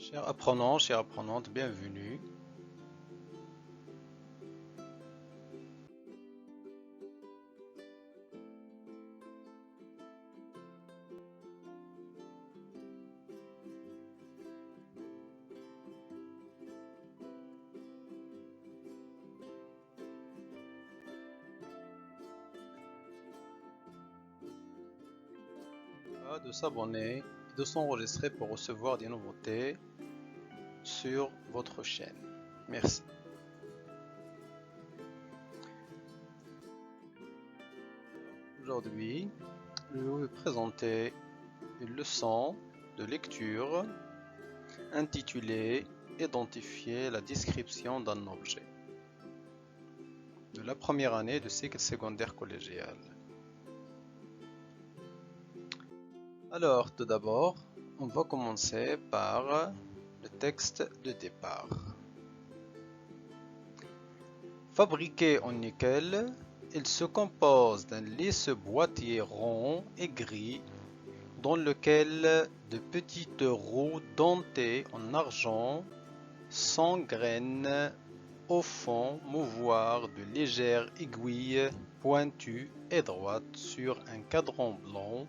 Chers apprenants, chères apprenantes, bienvenue. De s'abonner et de s'enregistrer pour recevoir des nouveautés sur votre chaîne. Merci. Aujourd'hui, je vais vous présenter une leçon de lecture intitulée Identifier la description d'un objet de la première année de cycle secondaire collégial. Alors, tout d'abord, on va commencer par le texte de départ. Fabriqué en nickel, il se compose d'un lisse boîtier rond et gris dans lequel de petites roues dentées en argent s'engrainent au fond mouvoir de légères aiguilles pointues et droites sur un cadran blanc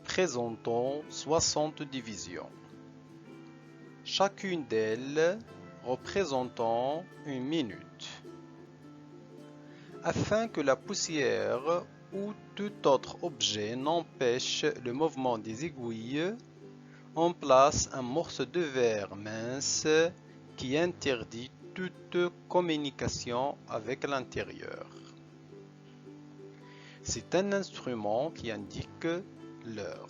présentant 60 divisions, chacune d'elles représentant une minute. Afin que la poussière ou tout autre objet n'empêche le mouvement des aiguilles, on place un morceau de verre mince qui interdit toute communication avec l'intérieur. C'est un instrument qui indique l'heure.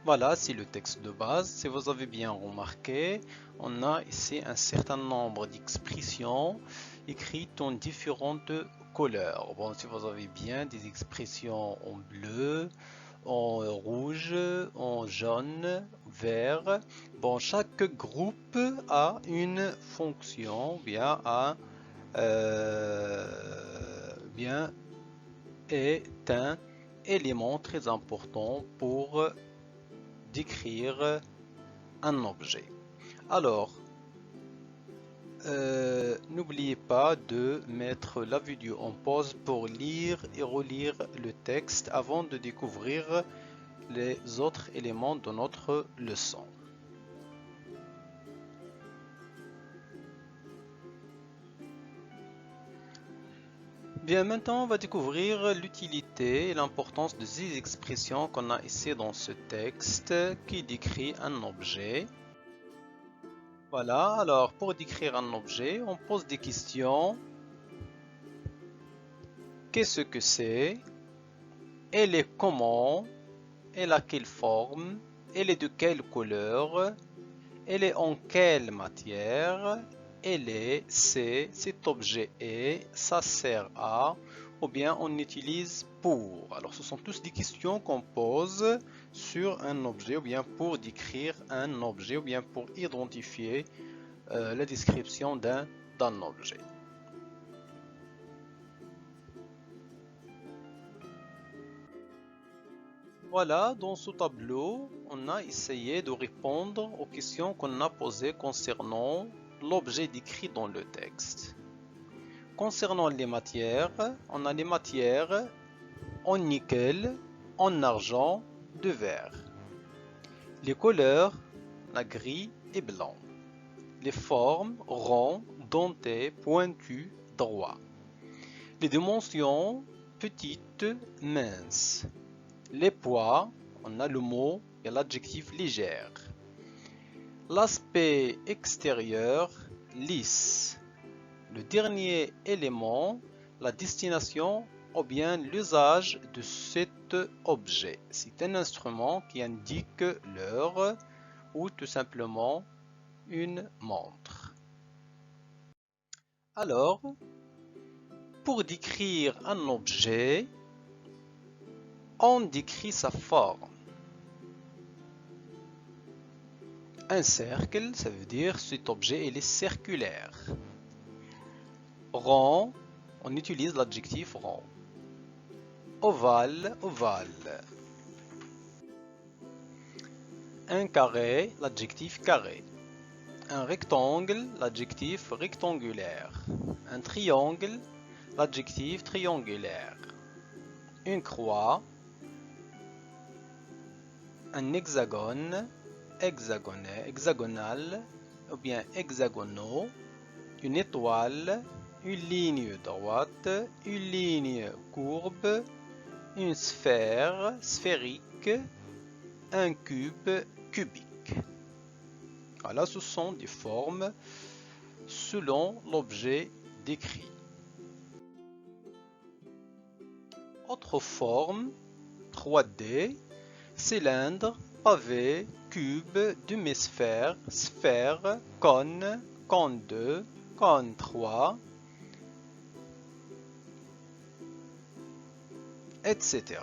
Voilà, c'est le texte de base. Si vous avez bien remarqué, on a ici un certain nombre d'expressions écrites en différentes couleurs. Bon, si vous avez bien des expressions en bleu, en rouge, en jaune, vert. Bon, chaque groupe a une fonction, bien est un élément très important pour décrire un objet. Alors, n'oubliez pas de mettre la vidéo en pause pour lire et relire le texte avant de découvrir les autres éléments de notre leçon. Bien, maintenant on va découvrir l'utilité et l'importance de ces expressions qu'on a ici dans ce texte qui décrit un objet. Voilà, alors pour décrire un objet, on pose des questions. Qu'est-ce que c'est? Elle est comment? Elle a quelle forme? Elle est de quelle couleur? Elle est en quelle matière? Elle est, c'est, cet objet est, ça sert à, ou bien on utilise pour. Alors ce sont tous des questions qu'on pose sur un objet, ou bien pour décrire un objet, ou bien pour identifier la description d'un objet. Voilà, dans ce tableau, on a essayé de répondre aux questions qu'on a posées concernant l'objet décrit dans le texte. Concernant les matières, on a les matières en nickel, en argent, de verre. Les couleurs, la gris et blanc. Les formes, rond, denté, pointu, droit. Les dimensions, petites, minces. Les poids, on a le mot et l'adjectif légère. L'aspect extérieur, lisse. Le dernier élément, la destination ou bien l'usage de cet objet. C'est un instrument qui indique l'heure ou tout simplement une montre. Alors, pour décrire un objet, on décrit sa forme. Un cercle, ça veut dire cet objet il est circulaire. Rond, on utilise l'adjectif rond. Ovale, ovale. Un carré, l'adjectif carré. Un rectangle, l'adjectif rectangulaire. Un triangle, l'adjectif triangulaire. Une croix, un hexagone, hexagonal ou bien hexagonaux, une étoile, une ligne droite, une ligne courbe, une sphère, sphérique, un cube, cubique. Voilà, ce sont des formes selon l'objet décrit. Autre forme, 3D, cylindre, pavé, cube, demi-sphère, sphère, cône, cône 2, cône 3, etc.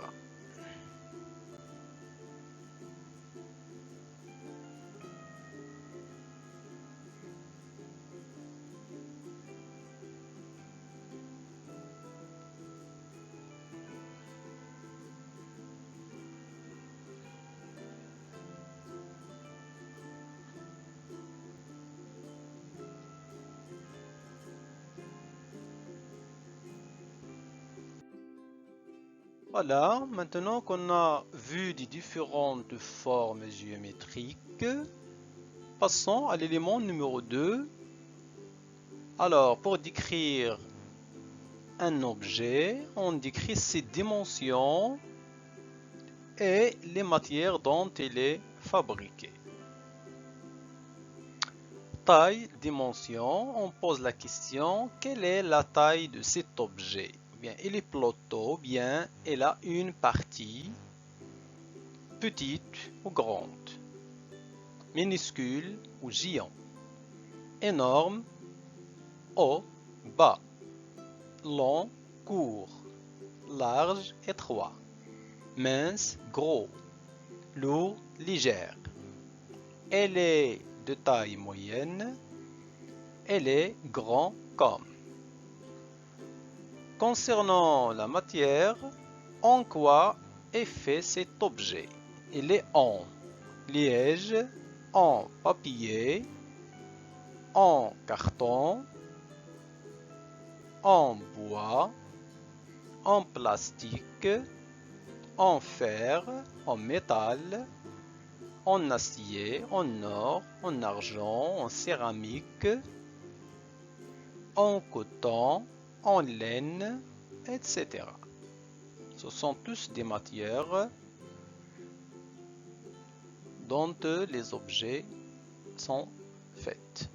Voilà, maintenant qu'on a vu les différentes formes géométriques, passons à l'élément numéro 2. Alors, pour décrire un objet, on décrit ses dimensions et les matières dont il est fabriqué. Taille, dimension, on pose la question, quelle est la taille de cet objet? Bien, il est plutôt bien, il a une partie petite ou grande, minuscule ou géant, énorme, haut, bas, long, court, large, étroit, mince, gros, lourd, légère. Elle est de taille moyenne, elle est grand comme. Concernant la matière, en quoi est fait cet objet? Il est en liège, en papier, en carton, en bois, en plastique, en fer, en métal, en acier, en or, en argent, en céramique, en coton, en laine, etc. Ce sont tous des matières dont les objets sont faits.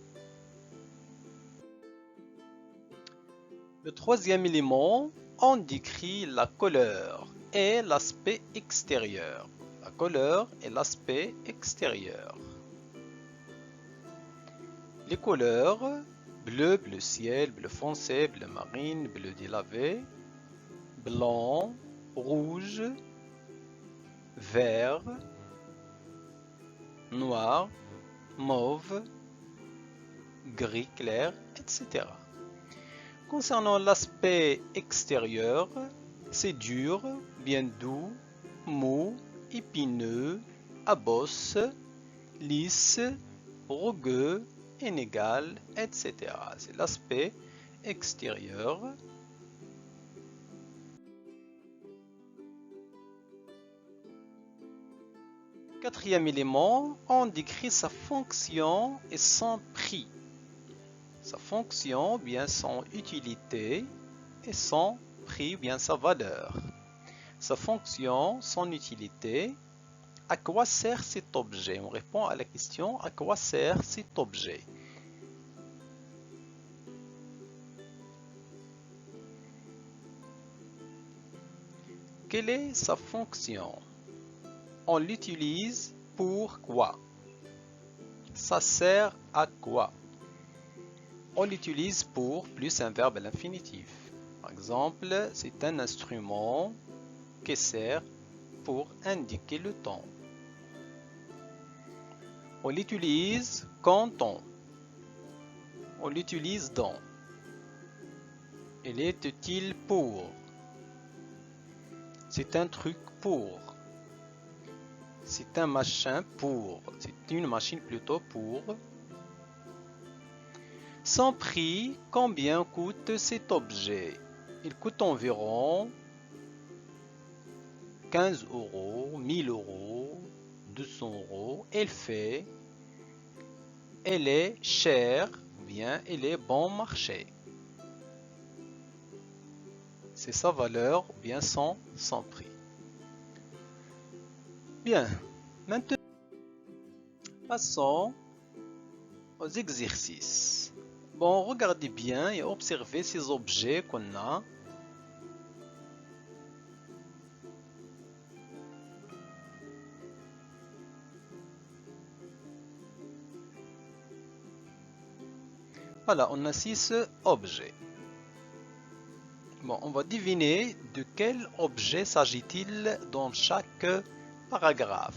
Le troisième élément, on décrit la couleur et l'aspect extérieur. La couleur et l'aspect extérieur. Les couleurs, bleu, bleu ciel, bleu foncé, bleu marine, bleu délavé, blanc, rouge, vert, noir, mauve, gris clair, etc. Concernant l'aspect extérieur, c'est dur, bien doux, mou, épineux, à bosse, lisse, rugueux, inégal, etc. C'est l'aspect extérieur. Quatrième élément, on décrit sa fonction et son prix. Sa fonction, bien son utilité, et son prix, bien sa valeur. Sa fonction, son utilité. À quoi sert cet objet? On répond à la question à quoi sert cet objet? Quelle est sa fonction? On l'utilise pour quoi? Ça sert à quoi? On l'utilise pour plus un verbe à l'infinitif. Par exemple, c'est un instrument qui sert pour indiquer le temps. On l'utilise quand on l'utilise dans. Il est utile pour. C'est un truc pour. C'est un machin pour. C'est une machine plutôt pour. Son prix, combien coûte cet objet? Il coûte environ 15 euros, 1000 euros, 200 euros. Elle est chère, ou bien elle est bon marché. C'est sa valeur, ou bien son prix. Bien, maintenant, passons aux exercices. Bon, regardez bien et observez ces objets qu'on a. Voilà, on a 6 objets. Bon, on va deviner de quel objet s'agit-il dans chaque paragraphe.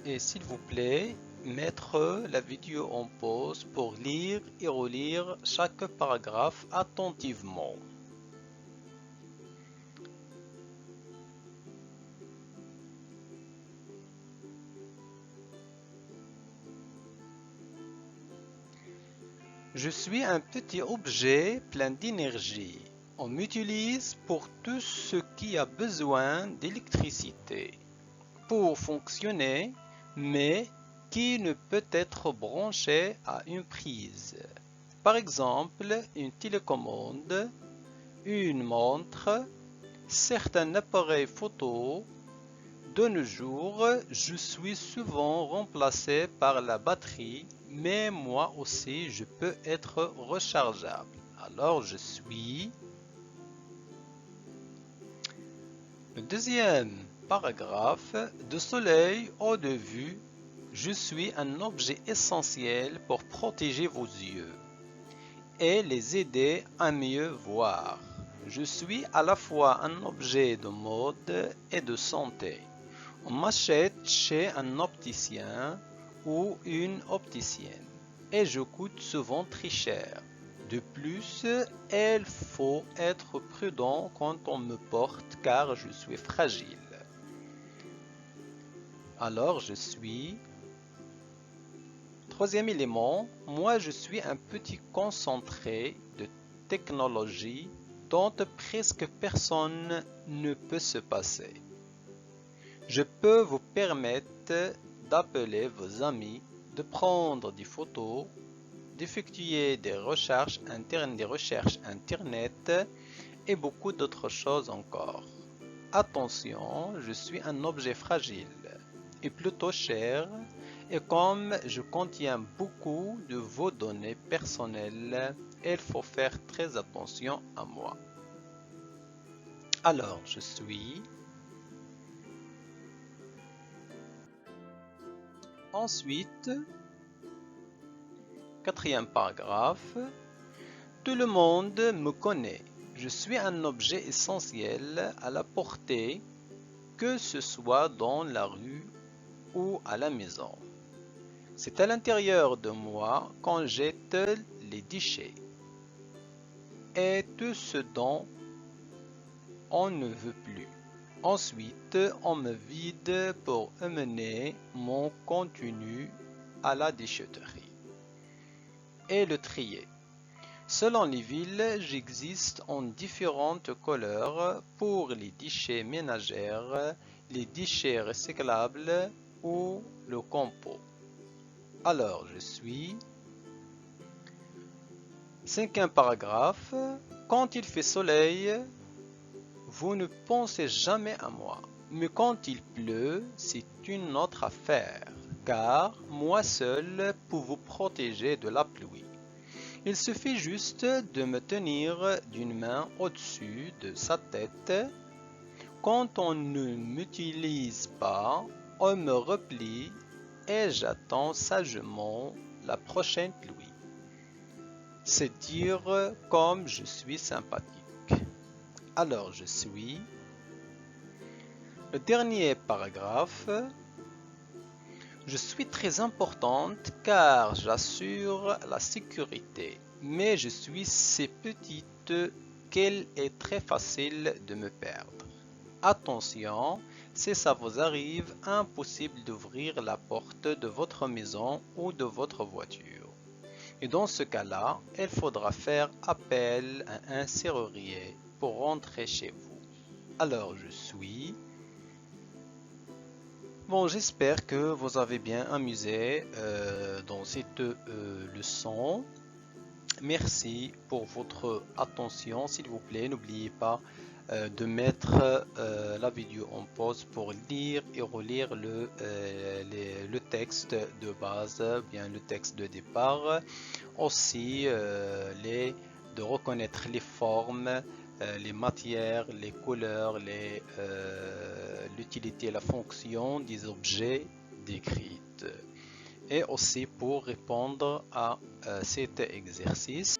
Et s'il vous plaît, mettre la vidéo en pause pour lire et relire chaque paragraphe attentivement. Je suis un petit objet plein d'énergie. On m'utilise pour tout ce qui a besoin d'électricité pour fonctionner, mais qui ne peut être branché à une prise. Par exemple, une télécommande, une montre, certains appareils photo. De nos jours, je suis souvent remplacé par la batterie, mais moi aussi je peux être rechargeable. Alors je suis... Le deuxième paragraphe, de soleil au de vue, je suis un objet essentiel pour protéger vos yeux et les aider à mieux voir. Je suis à la fois un objet de mode et de santé. On m'achète chez un opticien ou une opticienne et je coûte souvent très cher. De plus, il faut être prudent quand on me porte car je suis fragile. Alors je suis... Troisième élément, moi je suis un petit concentré de technologie dont presque personne ne peut se passer. Je peux vous permettre d'appeler vos amis, de prendre des photos, d'effectuer des recherches internet et beaucoup d'autres choses encore. Attention, je suis un objet fragile et plutôt cher et comme je contiens beaucoup de vos données personnelles, il faut faire très attention à moi. Alors, je suis... Ensuite, quatrième paragraphe, tout le monde me connaît. Je suis un objet essentiel à la portée, que ce soit dans la rue ou à la maison. C'est à l'intérieur de moi qu'on jette les déchets et tout ce dont on ne veut plus. Ensuite, on me vide pour amener mon contenu à la déchetterie et le trier. Selon les villes, j'existe en différentes couleurs pour les déchets ménagers, les déchets recyclables ou le compost. Alors, je suis... Cinquième paragraphe. Quand il fait soleil, vous ne pensez jamais à moi. Mais quand il pleut, c'est une autre affaire, car moi seul peux vous protéger de la pluie. Il suffit juste de me tenir d'une main au-dessus de sa tête. Quand on ne m'utilise pas, on me replie et j'attends sagement la prochaine pluie. C'est dire comme je suis sympathique. Alors je suis... Le dernier paragraphe. Je suis très importante car j'assure la sécurité, mais je suis si petite qu'il est très facile de me perdre. Attention, si ça vous arrive, impossible d'ouvrir la porte de votre maison ou de votre voiture. Et dans ce cas-là, il faudra faire appel à un serrurier pour rentrer chez vous. Alors je suis... Bon, j'espère que vous avez bien amusé dans cette leçon. Merci pour votre attention. S'il vous plaît, n'oubliez pas de mettre la vidéo en pause pour lire et relire le texte de base, bien le texte de départ. Aussi, de reconnaître les formes, les matières, les couleurs, l'utilité et la fonction des objets décrits. Et aussi pour répondre à cet exercice.